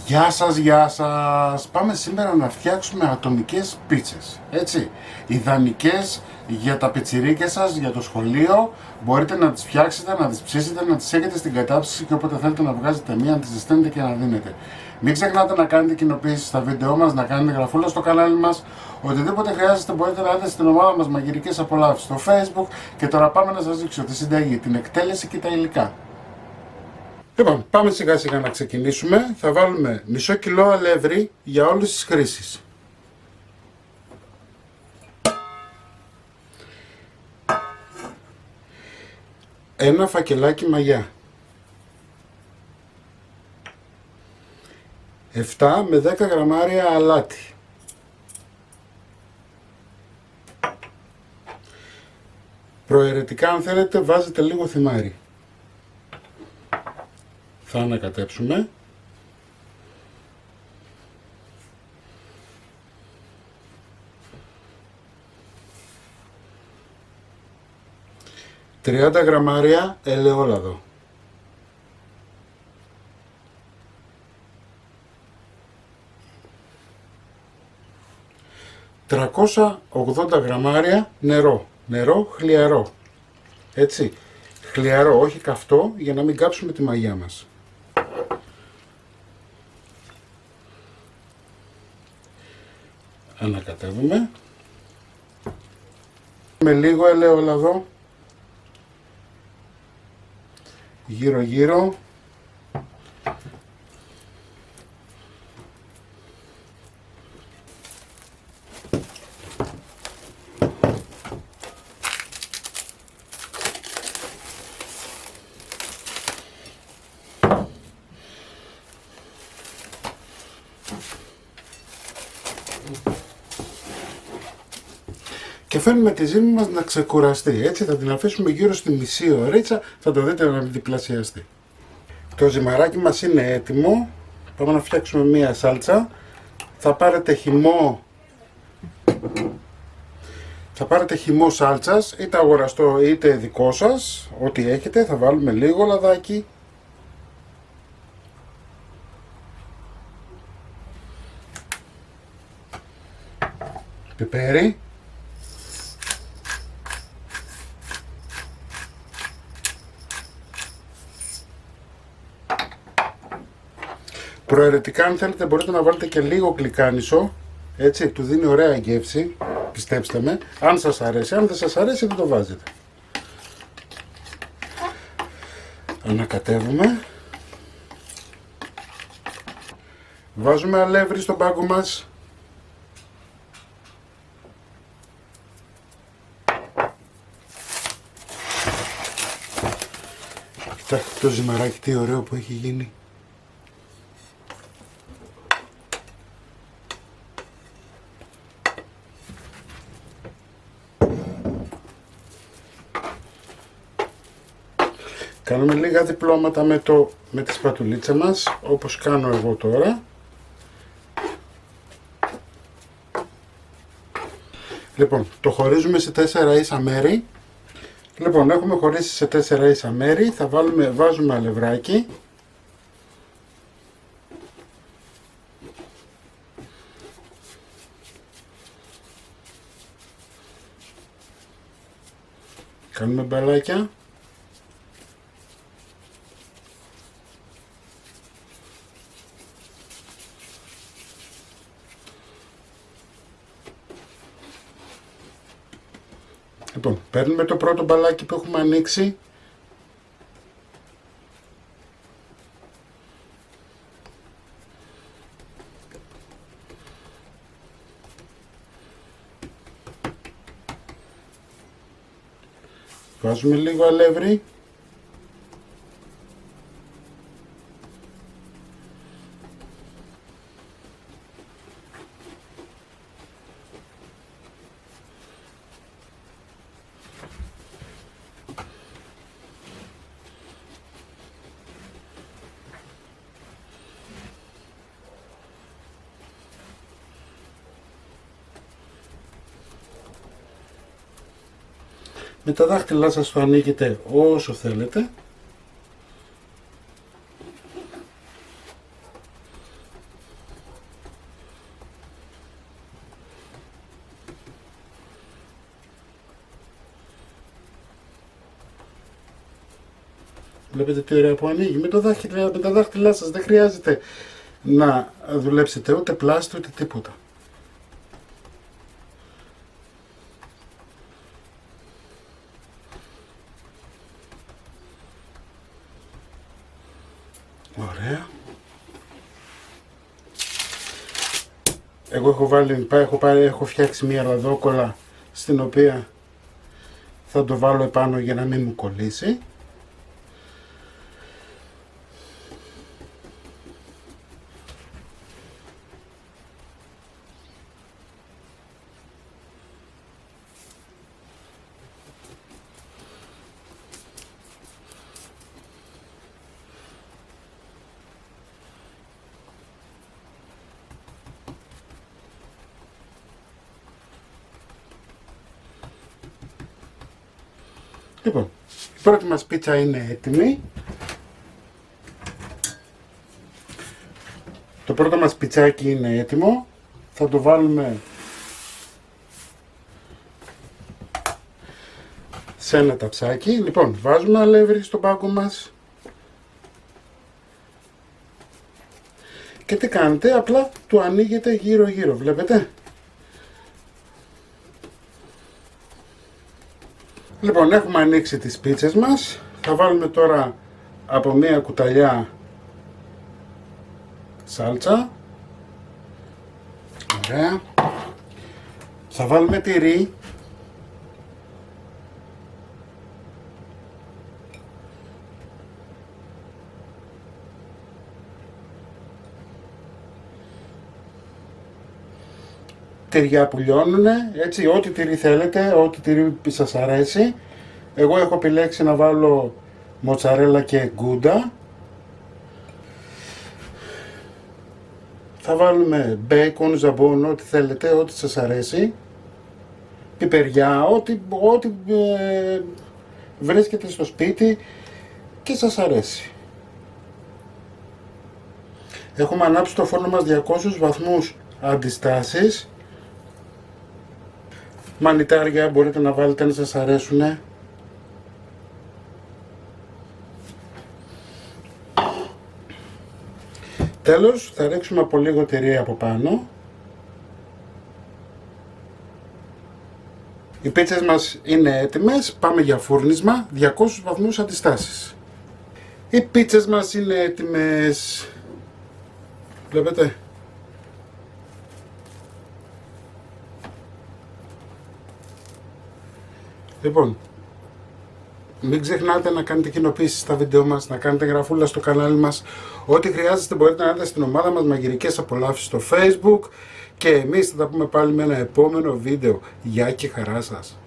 Γεια σας! Πάμε σήμερα να φτιάξουμε ατομικές πίτσες, έτσι. Ιδανικές για τα πιτσιρίκια σας, για το σχολείο. Μπορείτε να τις φτιάξετε, να τις ψήσετε, να τις έχετε στην κατάψυξη και όποτε θέλετε να βγάζετε μία, να τις ζεσταίνετε και να δίνετε. Μην ξεχνάτε να κάνετε κοινοποίησεις στα βίντεό μας, να κάνετε γραφούλα στο κανάλι μας. Οτιδήποτε χρειάζεστε μπορείτε να δείτε στην ομάδα μας Μαγειρικές Απολαύσεις στο Facebook. Και τώρα πάμε να σας δείξω τη συνταγή, την εκτέλεση και τα υλικά. Λοιπόν, πάμε σιγά σιγά να ξεκινήσουμε. Θα βάλουμε μισό κιλό αλεύρι για όλες τις χρήσεις. Ένα φακελάκι μαγιά. 7 με 10 γραμμάρια αλάτι. Προαιρετικά αν θέλετε βάζετε λίγο θυμάρι. Θα ανακατέψουμε. ...30 γραμμάρια ελαιόλαδο. 380 γραμμάρια νερό. Νερό χλιαρό. Έτσι. Χλιαρό, όχι καυτό, για να μην κάψουμε τη μαγιά μας. Ανακατεύουμε. Με λίγο ελαιόλαδο. Γύρω γύρω. Και φέρνουμε τη ζύμη μας να ξεκουραστεί. Έτσι θα την αφήσουμε γύρω στη μισή ωρίτσα, θα το δείτε να διπλασιαστεί. Το ζυμαράκι μας είναι έτοιμο. Πάμε να φτιάξουμε μία σάλτσα. Θα πάρετε χυμό σάλτσας, είτε αγοραστό είτε δικό σας, ό,τι έχετε. Θα βάλουμε λίγο λαδάκι. Πιπέρι. Προαιρετικά αν θέλετε μπορείτε να βάλετε και λίγο γλυκάνισο, έτσι, του δίνει ωραία γεύση, πιστέψτε με, αν σας αρέσει. Αν δεν σας αρέσει δεν το βάζετε. Ανακατεύουμε. Βάζουμε αλεύρι στον πάγκο μας. Κοιτάξτε το ζυμαράκι τι ωραίο που έχει γίνει. Κάνουμε λίγα διπλώματα με τη σπατουλίτσα μας, όπως κάνω εγώ τώρα. Λοιπόν, το χωρίζουμε σε 4 ίσα μέρη. Λοιπόν, έχουμε χωρίσει σε 4 ίσα μέρη. Θα βάζουμε αλευράκι. Κάνουμε μπαλάκια. Λοιπόν, παίρνουμε το πρώτο μπαλάκι που έχουμε ανοίξει. Βάζουμε λίγο αλεύρι. Με τα δάχτυλά σας το ανοίγετε όσο θέλετε. Βλέπετε τι ωραία που ανοίγει με τα δάχτυλά σας. Δεν χρειάζεται να δουλέψετε ούτε πλάστη ούτε τίποτα. Ωραία. Εγώ έχω φτιάξει μια ραδόκολα στην οποία θα το βάλω επάνω για να μην μου κολλήσει. Λοιπόν, η πρώτη μας πίτσα είναι έτοιμη. Το πρώτο μας πιτσάκι είναι έτοιμο. Θα το βάλουμε σε ένα ταψάκι. Λοιπόν, βάζουμε αλεύρι στον πάγκο μας. Και τι κάνετε, απλά το ανοίγετε γύρω γύρω, βλέπετε. Λοιπόν, έχουμε ανοίξει τις πίτσες μας. Θα βάλουμε τώρα από μία κουταλιά σάλτσα. Ωραία. Θα βάλουμε τυρί. Τυριά που λιώνουνε, έτσι, ό,τι τυρί θέλετε, ό,τι τυρί σας αρέσει. Εγώ έχω επιλέξει να βάλω μοτσαρέλα και γκούντα. Θα βάλουμε μπέικον, ζαμπόν, ό,τι θέλετε, ό,τι σας αρέσει. Πιπεριά, ό,τι βρίσκεται στο σπίτι και σας αρέσει. Έχουμε ανάψει το φούρνο μας 200 βαθμούς αντιστάσεις. Μανιτάρια μπορείτε να βάλετε αν σας αρέσουνε. Τέλος, θα ρίξουμε από λίγο τυρί από πάνω. Οι πίτσες μας είναι έτοιμες, πάμε για φούρνισμα, 200 βαθμούς αντιστάσεις. Οι πίτσες μας είναι έτοιμες, βλέπετε. Λοιπόν, μην ξεχνάτε να κάνετε κοινοποίησεις στα βίντεο μας, να κάνετε γραφούλα στο κανάλι μας. Ό,τι χρειάζεστε μπορείτε να δείτε στην ομάδα μας Μαγειρικές Απολαύσεις στο Facebook. Και εμείς θα τα πούμε πάλι με ένα επόμενο βίντεο. Γεια και χαρά σας!